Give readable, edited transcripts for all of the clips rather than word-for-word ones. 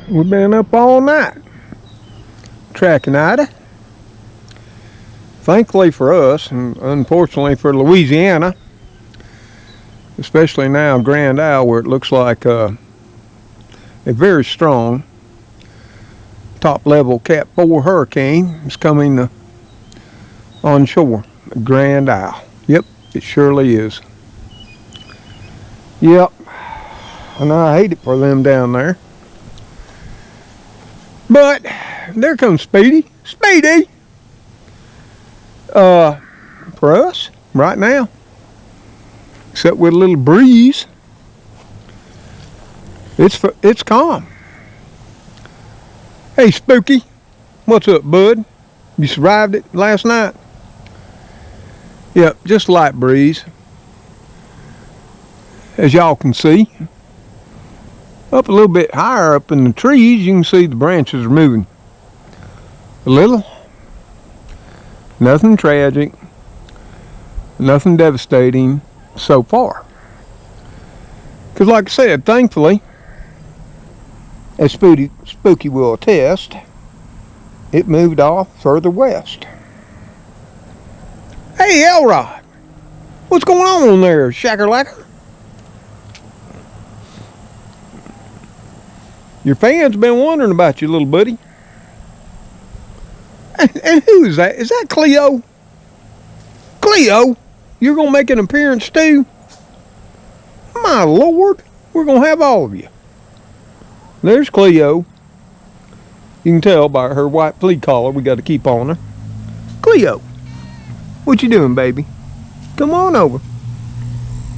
We've been up all night tracking Ida. Thankfully for us, and unfortunately for Louisiana, especially now Grand Isle, where it looks like a very strong top level Cat 4 hurricane is coming onshore. Grand Isle. Yep, it surely is. Yep. And I hate it for them down there. But there comes Speedy. Speedy! For us, right now, except with a little breeze, it's calm. Hey, Spooky. What's up, bud? You survived it last night? Yep, just light breeze. As y'all can see. Up a little bit higher up in the trees, you can see the branches are moving a little. Nothing tragic, nothing devastating so far. Because like I said, thankfully, as Spooky will attest, it moved off further west. Hey, Elrod, what's going on there, Shacker-Lacker? Your fans been wondering about you, little buddy. And who is that? Is that Cleo? Cleo, you're going to make an appearance too? My Lord, we're going to have all of you. There's Cleo. You can tell by her white flea collar we got to keep on her. Cleo, what you doing, baby? Come on over.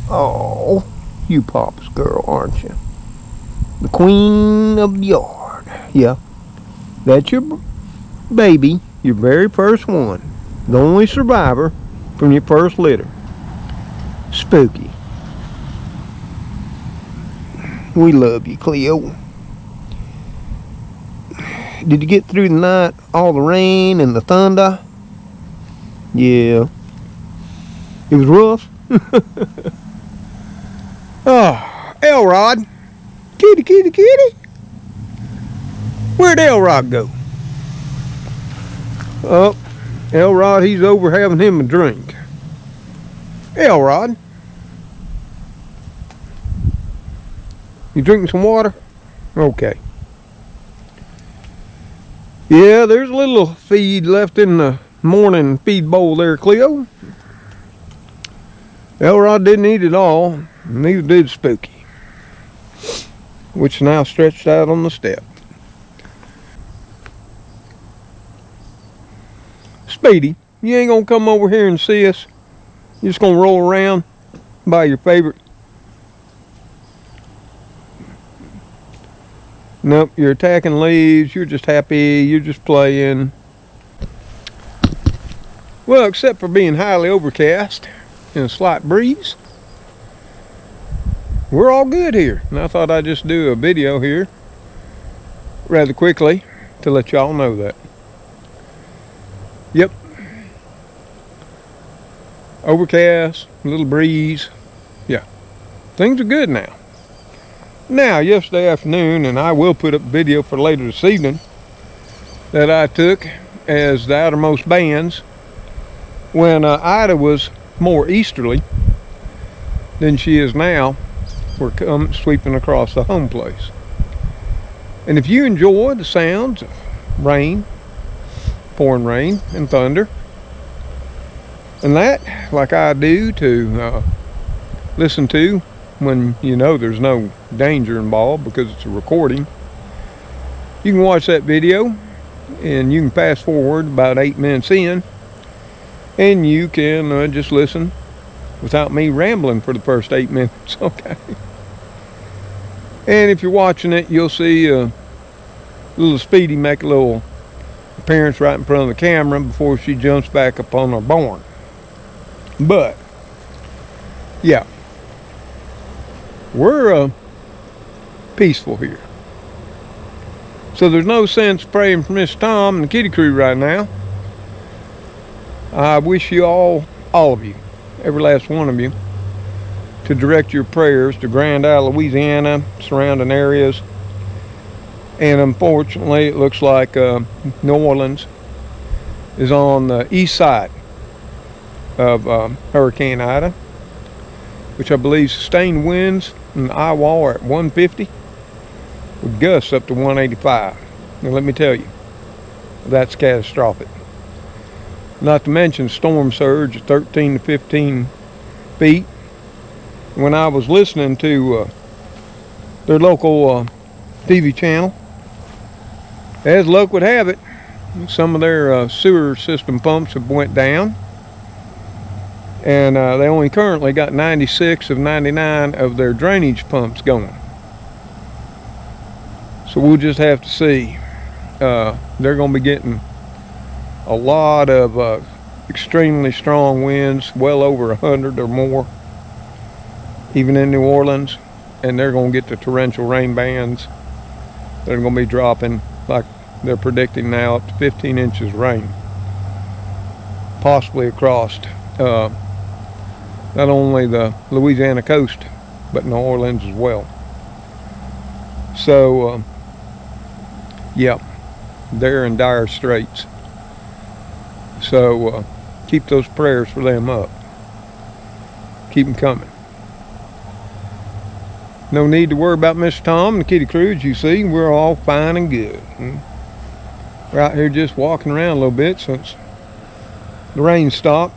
Oh, you Pop's girl, aren't you? The queen of the yard. Yeah, that's your baby, your very first one. The only survivor from your first litter. Spooky. We love you, Cleo. Did you get through the night, all the rain and the thunder? Yeah. It was rough. Oh, Elrod. Kitty, kitty, kitty. Where'd Elrod go? Oh, Elrod, he's over having him a drink. Elrod. You drinking some water? Okay. Yeah, there's a little feed left in the morning feed bowl there, Cleo. Elrod didn't eat it all, neither did Spooky, which is now stretched out on the step. Speedy, you ain't gonna come over here and see us? You just gonna roll around by your favorite? Nope, you're attacking leaves, you're just happy, you're just playing. Well, except for being highly overcast and a slight breeze, we're all good here. And I thought I'd just do a video here rather quickly to let y'all know that. Yep. Overcast, a little breeze. Yeah. Things are good now. Now, yesterday afternoon, and I will put up a video for later this evening, that I took as the outermost bands when Ida was more easterly than she is now. We're sweeping across the home place. And if you enjoy the sounds of rain, pouring rain and thunder, and that, like I do, to listen to when you know there's no danger involved because it's a recording, you can watch that video and you can fast forward about 8 minutes in and you can just listen without me rambling for the first 8 minutes. Okay. And if you're watching it, you'll see little Speedy make a little appearance right in front of the camera before she jumps back up on her barn. But yeah, we're peaceful here, so there's no sense praying for Mr. Tom and the kitty crew right now. I wish you all of you, every last one of you, to direct your prayers to Grand Isle, Louisiana, surrounding areas, And unfortunately, it looks like New Orleans is on the east side of Hurricane Ida, which I believe sustained winds in the eye wall are at 150 with gusts up to 185. Now let me tell you, that's catastrophic. Not to mention storm surge at 13 to 15 feet. When I was listening to their local TV channel, as luck would have it, some of their sewer system pumps have went down, and they only currently got 96 of 99 of their drainage pumps going. So we'll just have to see. They're going to be getting a lot of extremely strong winds, well over 100 or more, even in New Orleans, and they're going to get the torrential rain bands that are going to be dropping, like they're predicting now, up to 15 inches rain, possibly across not only the Louisiana coast, but New Orleans as well. So, yeah, they're in dire straits. So, keep those prayers for them up. Keep them coming. No need to worry about Mr. Tom and the kitty crew. As you see, we're all fine and good. We're out here just walking around a little bit since the rain stopped.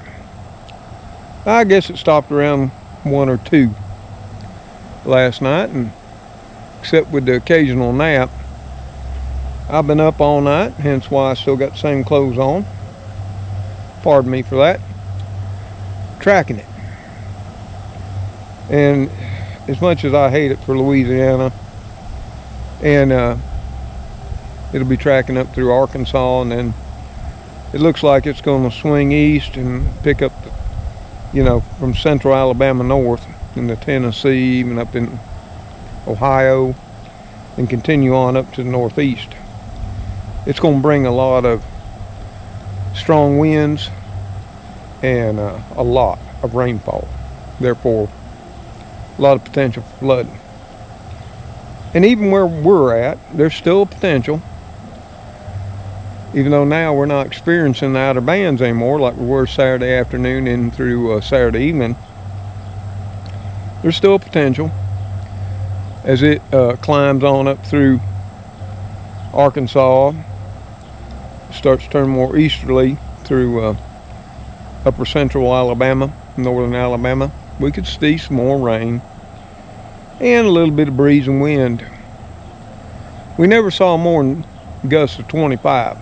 I guess it stopped around 1 or 2 last night, and except with the occasional nap, I've been up all night, hence why I still got the same clothes on. Pardon me for that. Tracking it. And as much as I hate it for Louisiana, and it'll be tracking up through Arkansas, and then it looks like it's going to swing east and pick up, from central Alabama north into Tennessee, even up in Ohio, and continue on up to the northeast. It's going to bring a lot of strong winds and a lot of rainfall. Therefore, a lot of potential for flooding. And even where we're at, there's still a potential, even though now we're not experiencing the outer bands anymore like we were Saturday afternoon and through Saturday evening. There's still a potential as it climbs on up through Arkansas, starts to turn more easterly through upper central Alabama, northern Alabama. We could see some more rain and a little bit of breeze and wind. We never saw more than gusts of 25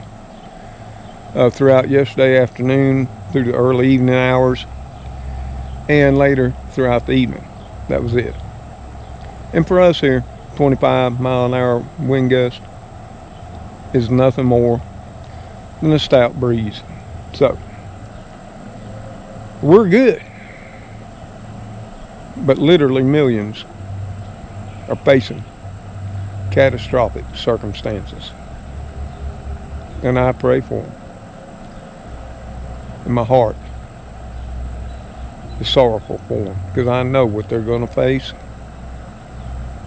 throughout yesterday afternoon through the early evening hours and later throughout the evening. That was it. And for us here, 25 mile an hour wind gust is nothing more than a stout breeze. So we're good. But literally millions are facing catastrophic circumstances. And I pray for them. And my heart is sorrowful for them, because I know what they're going to face.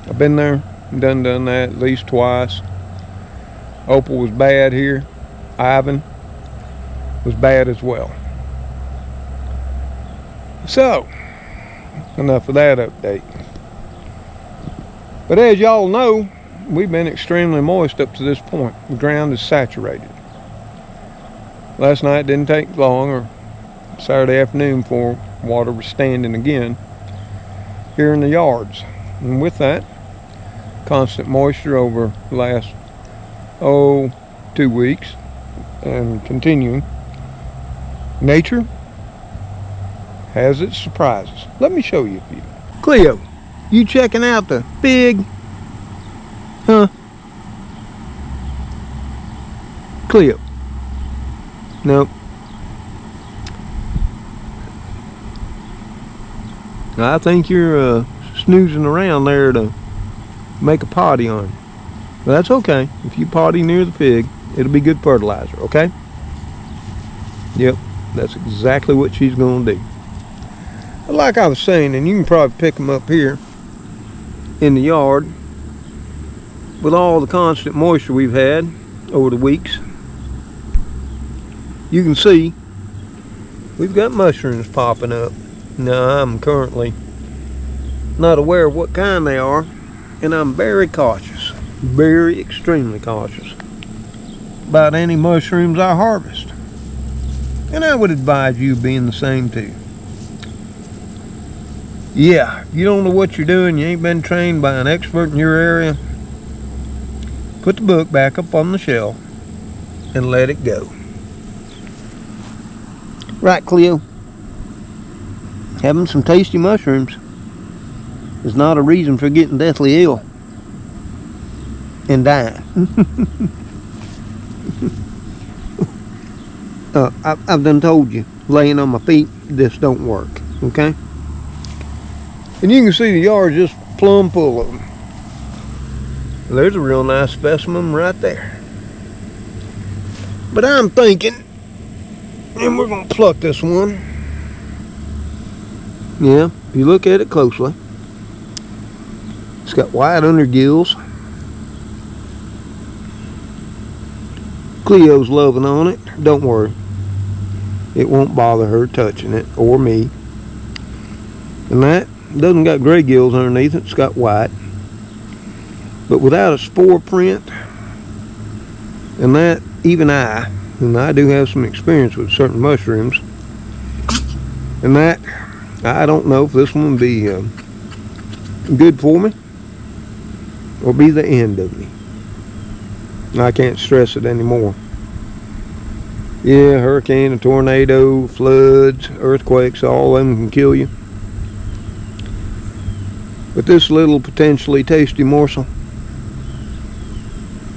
I've been there, done that at least twice. Opal was bad here. Ivan was bad as well. So, enough of that update. But as y'all know, we've been extremely moist up to this point. The ground is saturated. Last night didn't take long, or Saturday afternoon, for water was standing again here in the yards. And with that, constant moisture over the last 2 weeks and continuing, nature has its surprises. Let me show you a few. Cleo, you checking out the fig? Huh? Cleo. Nope. I think you're snoozing around there to make a potty on. But that's okay. If you potty near the fig, it'll be good fertilizer, okay? Yep, that's exactly what she's going to do. But like I was saying, and you can probably pick them up here in the yard, with all the constant moisture we've had over the weeks, you can see we've got mushrooms popping up. Now, I'm currently not aware of what kind they are, and I'm very cautious, very extremely cautious about any mushrooms I harvest. And I would advise you being the same too. Yeah, you don't know what you're doing, you ain't been trained by an expert in your area, put the book back up on the shelf and let it go. Right, Cleo? Having some tasty mushrooms is not a reason for getting deathly ill and dying. I've done told you, laying on my feet, this don't work, okay? And you can see the yard's just plumb full of them. There's a real nice specimen right there. But I'm thinking, and we're going to pluck this one. Yeah, if you look at it closely, it's got white undergills. Cleo's loving on it. Don't worry. It won't bother her touching it, or me. And that doesn't got gray gills underneath it. It's got white. But without a spore print, and that, even and I do have some experience with certain mushrooms, and that, I don't know if this one would be good for me or be the end of me. I can't stress it anymore. Yeah, hurricane, a tornado, floods, earthquakes, all of them can kill you. But this little potentially tasty morsel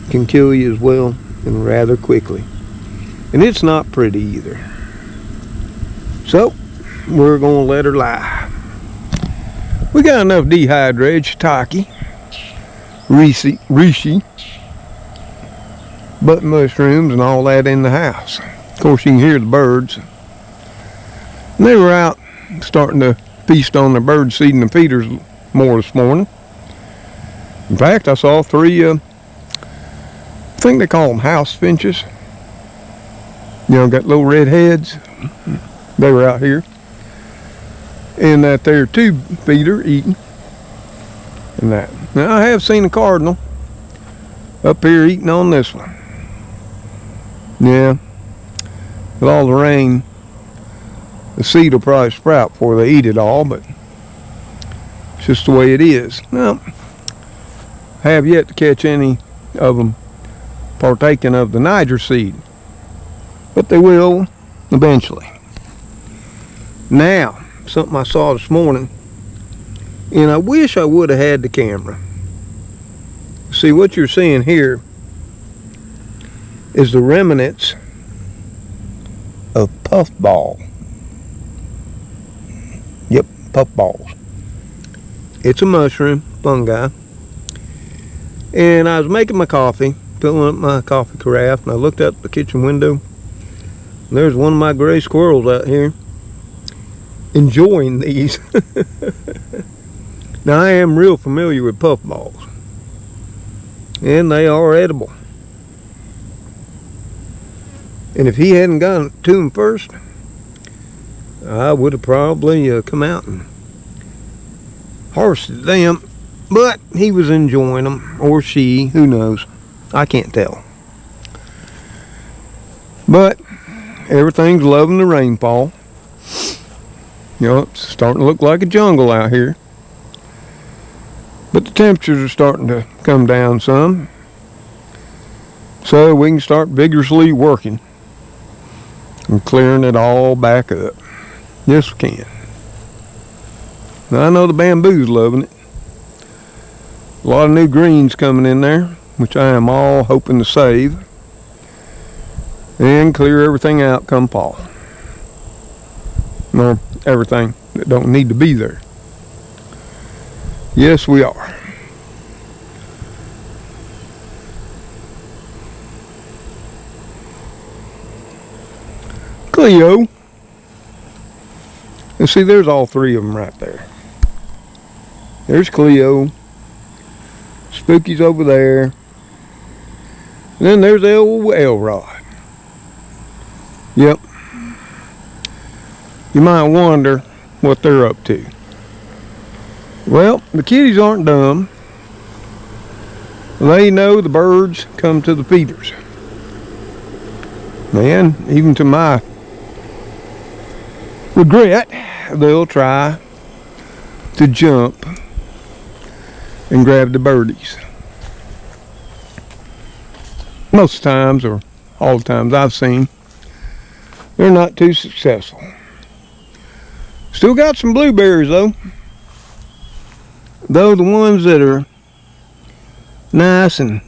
can kill you as well, and rather quickly. And it's not pretty either. So, we're going to let her lie. We got enough dehydrated shiitake, reishi, button mushrooms, and all that in the house. Of course, you can hear the birds. And they were out starting to feast on their bird seed and the feeders more this morning. In fact, I saw 3, I think they call them house finches. You know, got little red heads. They were out here. And that there tube feeder eating. And that. Now, I have seen a cardinal up here eating on this one. Yeah. With all the rain, the seed will probably sprout before they eat it all, but it's just the way it is. Now, I have yet to catch any of them partaking of the Niger seed, but they will eventually. Now, something I saw this morning, and I wish I would have had the camera. See, what you're seeing here is the remnants of puffball. Yep, puffballs. It's a mushroom, fungi. And I was making my coffee, filling up my coffee carafe, and I looked out the kitchen window, and there's one of my gray squirrels out here enjoying these. Now, I am real familiar with puffballs, and they are edible. And if he hadn't gotten to them first, I would have probably come out and harvested them. But he was enjoying them, or she, who knows. I can't tell. But everything's loving the rainfall. You know, it's starting to look like a jungle out here. But the temperatures are starting to come down some, so we can start vigorously working and clearing it all back up. Yes, we can. Now, I know the bamboo's loving it. A lot of new greens coming in there, which I am all hoping to save and clear everything out come fall. Or everything that don't need to be there. Yes, we are. Cleo. And see, there's all 3 of them right there. There's Cleo. Spooky's over there. And then there's the old Elrod. Yep. You might wonder what they're up to. Well, the kitties aren't dumb. They know the birds come to the feeders. And even to my regret, they'll try to jump and grab the birdies. Most times, or all the times I've seen, they're not too successful. Still got some blueberries though. Though the ones that are nice and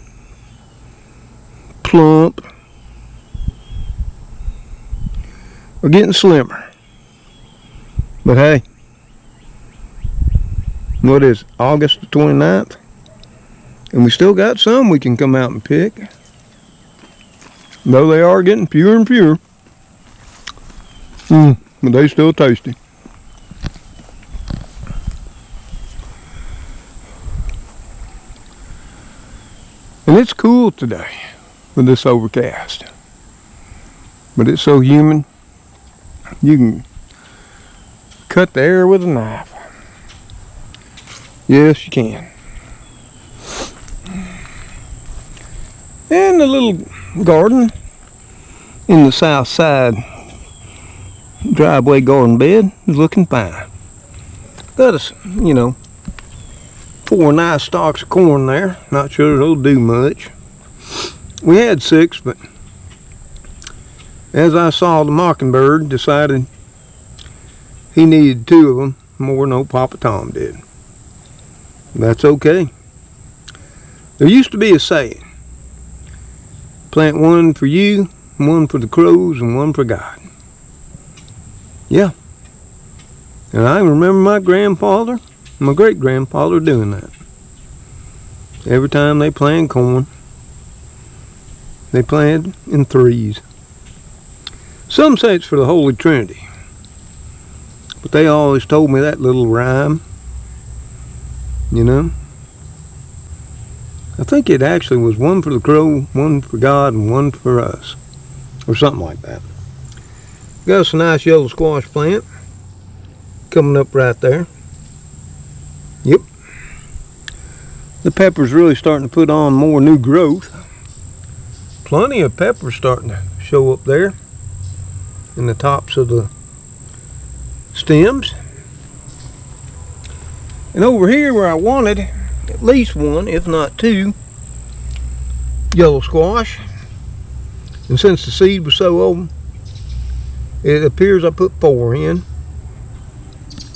plump are getting slimmer. But hey, what is it, August the 29th? And we still got some we can come out and pick. Though they are getting fewer and fewer. But they still tasty. And it's cool today with this overcast. But it's so humid, you can cut the air with a knife. Yes, you can. And the little garden in the south side driveway garden bed is looking fine. Got us, 4 nice stalks of corn there. Not sure it'll do much. We had 6, but as I saw, the mockingbird decided he needed 2 of them more than old Papa Tom did. That's okay. There used to be a saying, plant one for you, one for the crows, and one for God. Yeah. And I remember my grandfather, my great-grandfather doing that. Every time they planted corn, they planted in 3s. Some say it's for the Holy Trinity. But they always told me that little rhyme. I think it actually was one for the crow, one for God, and one for us. Or something like that. Got us a nice yellow squash plant coming up right there. Yep. The pepper's really starting to put on more new growth. Plenty of peppers starting to show up there in the tops of the stems. And over here where I wanted at least 1, if not 2, yellow squash. And since the seed was so old, it appears I put 4 in.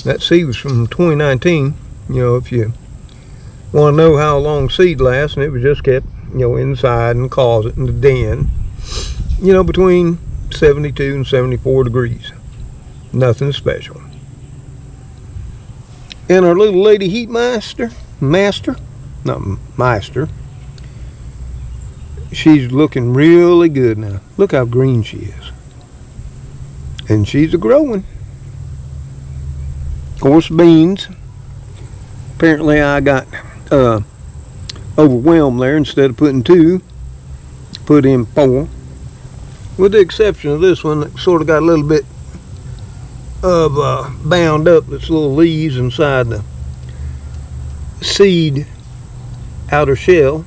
That seed was from 2019. If you want to know how long seed lasts, and it was just kept, inside in the closet, in the den, between 72 and 74 degrees. Nothing special. And our little lady heat master, she's looking really good now. Look how green she is. And she's a-growing. Of course, beans. Apparently I got overwhelmed there. Instead of putting 2, put in 4. With the exception of this one that sort of got a little bit of bound up, its little leaves inside the seed outer shell.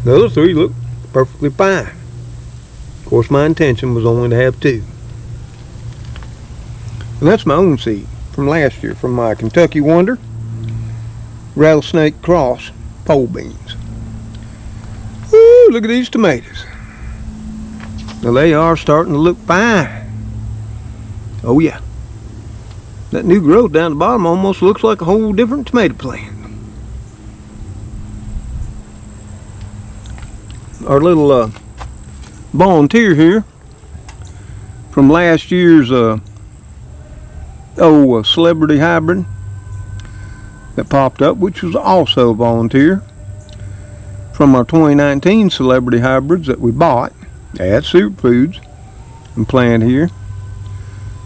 The other 3 look perfectly fine. Of course, my intention was only to have 2. And that's my own seed from last year, from my Kentucky Wonder Rattlesnake Cross pole beans. Woo, look at these tomatoes. Now they are starting to look fine. Oh yeah. That new growth down the bottom almost looks like a whole different tomato plant. Our little volunteer here from last year's celebrity hybrid that popped up, which was also a volunteer from our 2019 celebrity hybrids that we bought at Superfoods and planted here.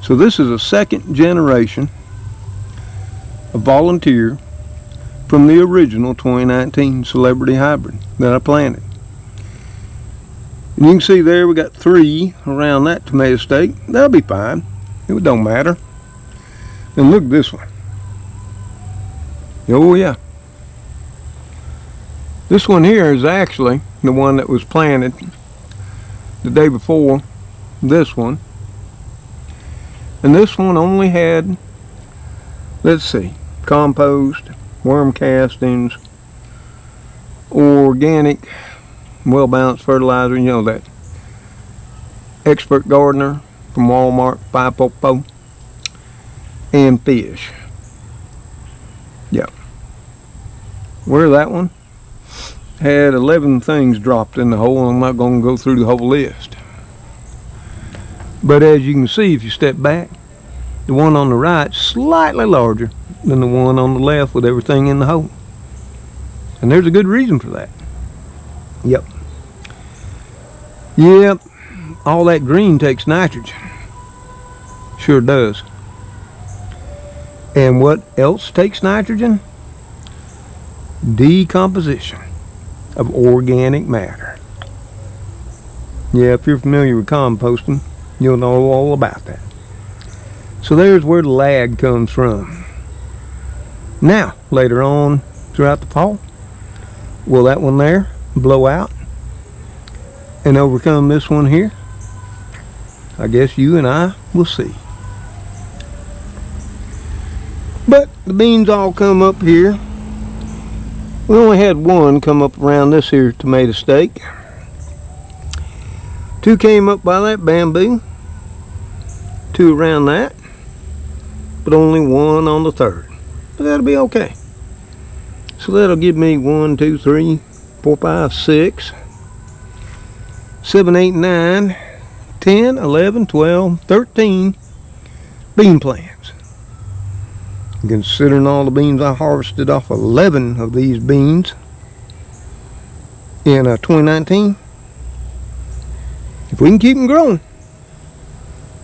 So this is a 2nd generation of volunteer from the original 2019 Celebrity Hybrid that I planted. And you can see there we got 3 around that tomato stake. That'll be fine. It don't matter. And look at this one. Oh yeah. This one here is actually the one that was planted the day before this one. And this one only had, let's see, compost, worm castings, organic, well-balanced fertilizer, you know, that Expert Gardener from Walmart, 5 and fish. Yeah. Where that one had 11 things dropped in the hole, and I'm not going to go through the whole list. But as you can see, if you step back, the one on the right slightly larger than the one on the left with everything in the hole. And there's a good reason for that. Yep. Yep. All that green takes nitrogen. Sure does. And what else takes nitrogen? Decomposition of organic matter. Yeah, if you're familiar with composting, you'll know all about that. So there's where the lag comes from. Now, later on throughout the fall, will that one there blow out and overcome this one here? I guess you and I will see. But the beans all come up here. We only had one come up around this here tomato stake. 2 came up by that bamboo. 2 around that. But only 1 on the 3rd. But that'll be okay. So that'll give me 1, 2, 3, 4, 5, 6, 7, 8, 9, 10, 11, 12, 13 bean plants. Considering all the beans I harvested off 11 of these beans in 2019, if we can keep them growing,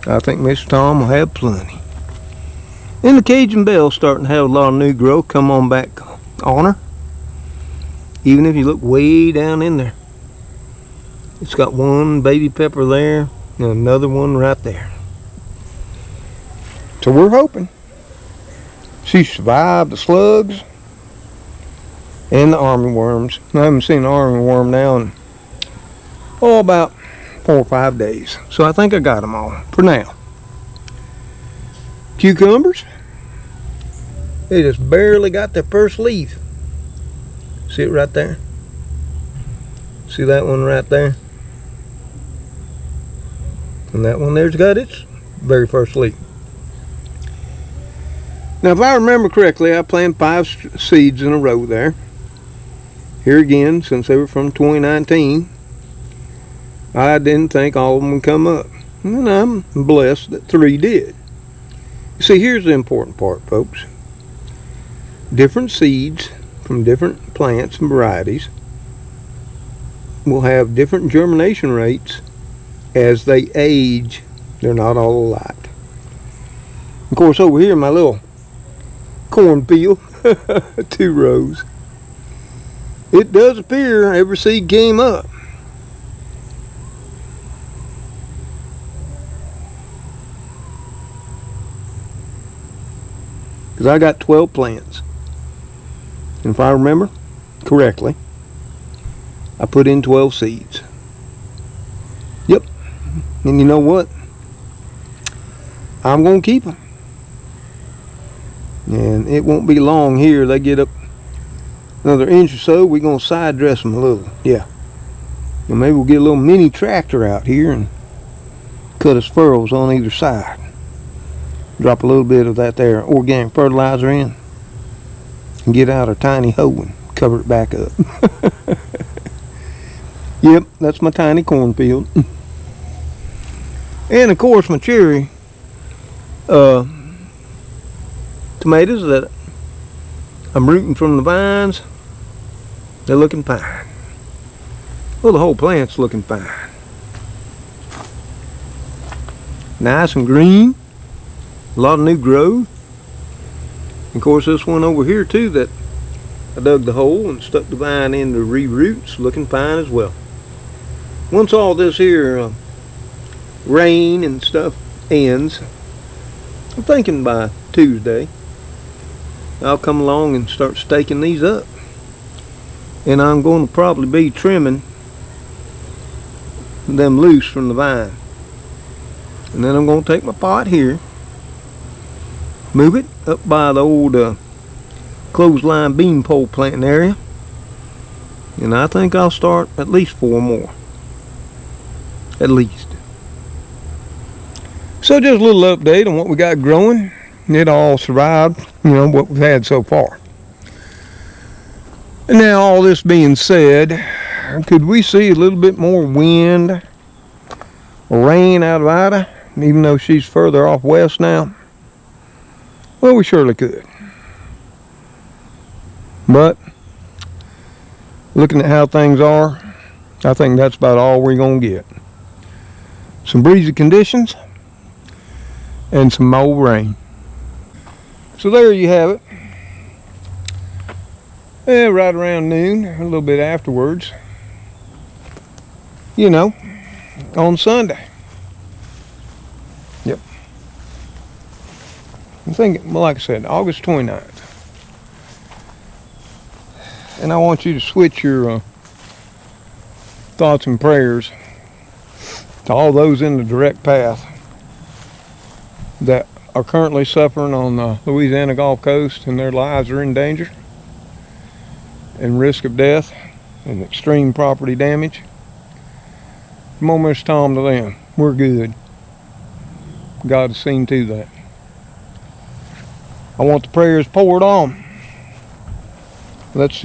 I think Mr. Tom will have plenty. And the Cajun Belle's starting to have a lot of new growth come on back on her. Even if you look way down in there, it's got 1 baby pepper there and another one right there. So we're hoping she survived the slugs and the armyworms. I haven't seen an armyworm now in about 4 or 5 days. So I think I got them all for now. Cucumbers, they just barely got their first leaf. See it right there? See that one right there? And that one there's got its very first leaf. Now if I remember correctly, I planted 5 seeds in a row there. Here again, since they were from 2019, I didn't think all of them would come up. And I'm blessed that 3 did. See, here's the important part, folks. Different seeds from different plants and varieties will have different germination rates as they age. They're not all alike. Of course, over here, my little cornfield, 2 rows, it does appear every seed came up. Because I got 12 plants. And if I remember correctly, I put in 12 seeds. Yep. And you know what? I'm going to keep them. And it won't be long here. They get up another inch or so. We're going to side dress them a little. Yeah. And maybe we'll get a little mini tractor out here and cut us furrows on either side. Drop a little bit of that there organic fertilizer in and get out a tiny hoe and cover it back up. Yep, that's my tiny cornfield. And of course my cherry tomatoes that I'm rooting from the vines, they're looking fine. Well, the whole plant's looking fine. Nice and green. A lot of new growth. Of course, this one over here too that I dug the hole and stuck the vine in to re-roots, looking fine as well. Once all this here rain and stuff ends, I'm thinking by Tuesday I'll come along and start staking these up. And I'm going to probably be trimming them loose from the vine. And then I'm going to take my pot here, move it up by the old clothesline bean pole planting area, and I think I'll start at least 4 more. At least. So just a little update on what we got growing. It all survived, what we've had so far. And now all this being said, could we see a little bit more wind or rain out of Ida, even though she's further off west now? Well, we surely could. But looking at how things are, I think that's about all we're going to get. Some breezy conditions and some more rain. So there you have it. Right around noon, a little bit afterwards, on Sunday. Yep. I'm thinking, like I said, August 29th. And I want you to switch your thoughts and prayers to all those in the direct path that are currently suffering on the Louisiana Gulf Coast, and their lives are in danger and risk of death and extreme property damage. Come on, Mr. Tom, to them. We're good. God has seen to that. I want the prayers poured on. Let's,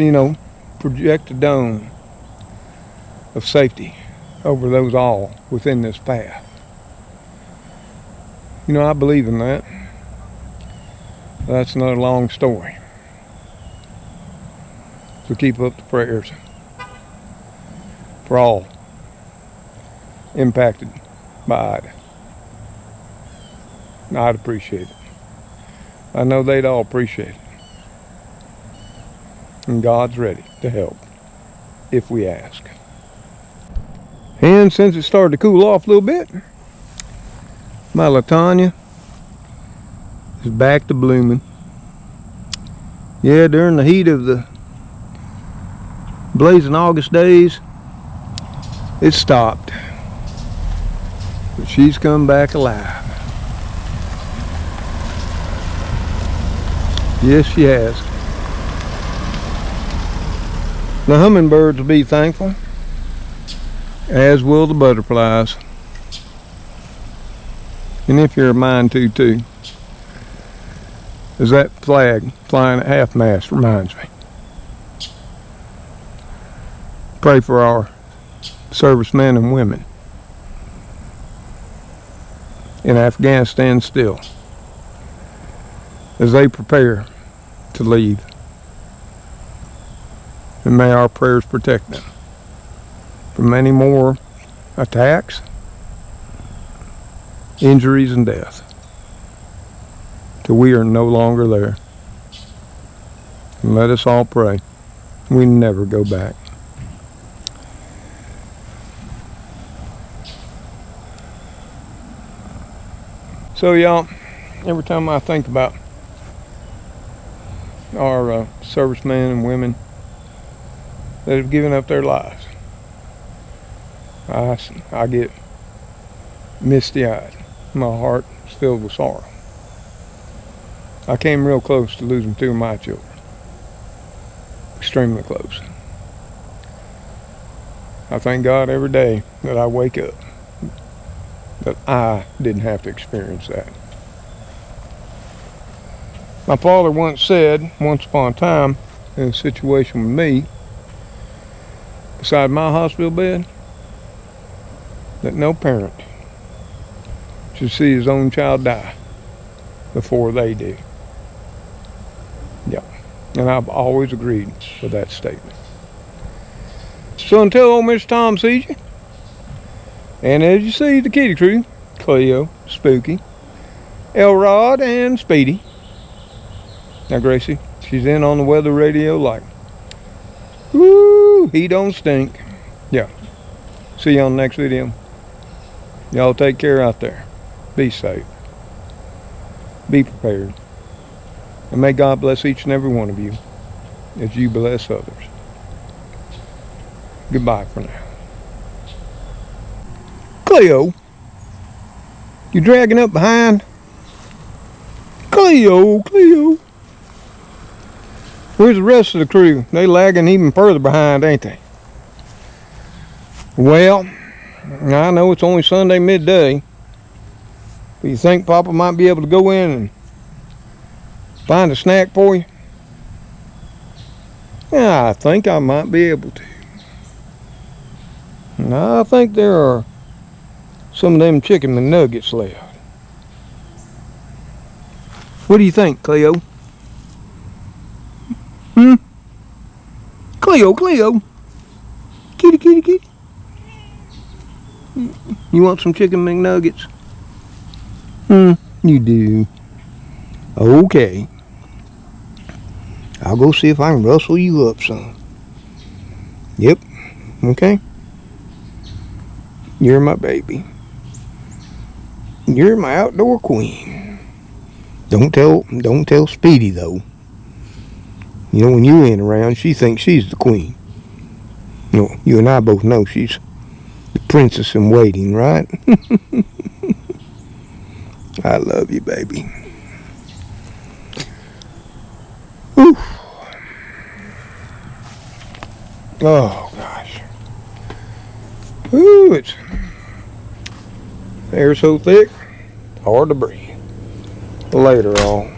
project a dome of safety over those all within this path. I believe in that. That's another long story. So keep up the prayers for all impacted by Ida. I'd appreciate it. I know they'd all appreciate it. And God's ready to help if we ask. And since it started to cool off a little bit, my Latanya is back to blooming. Yeah, during the heat of the blazing August days, it stopped. But she's come back alive. Yes, she has. The hummingbirds will be thankful, as will the butterflies. And if you're a mind to too, as that flag flying at half-mast reminds me. Pray for our servicemen and women in Afghanistan still, as they prepare to leave. And may our prayers protect them from any more attacks, injuries, and death, till we are no longer there. And let us all pray we never go back. So y'all, every time I think about our servicemen and women that have given up their lives, I get misty-eyed. My heart is filled with sorrow. I came real close to losing 2 of my children. Extremely close. I thank God every day that I wake up that I didn't have to experience that. My father once said, once upon a time, in a situation with me, beside my hospital bed, that no parent should see his own child die before they do. Yeah, and I've always agreed with that statement. So until old Mr. Tom sees you, and as you see the kitty crew, Cleo, Spooky, Elrod, and Speedy. Now Gracie, she's in on the weather radio like Woo, he don't stink. Yeah. See you on the next video. Y'all take care out there. Be safe. Be prepared. And may God bless each and every one of you as you bless others. Goodbye for now. Cleo, you dragging up behind? Cleo. Where's the rest of the crew? They lagging even further behind, ain't they? Well, I know it's only Sunday midday. But you think Papa might be able to go in and find a snack for you? Yeah, I think I might be able to. And I think there are some of them chicken McNuggets left. What do you think, Cleo? Cleo. Kitty. You want some chicken McNuggets? You do. Okay. I'll go see if I can rustle you up some. Yep. Okay. You're my baby. You're my outdoor queen. Don't tell Speedy though. You know, when you ain't around, she thinks she's the queen. No, you and I both know she's the princess in waiting, right? I love you, baby. Oof. Oh, gosh. Ooh, it's air so thick, hard to breathe. Later, all.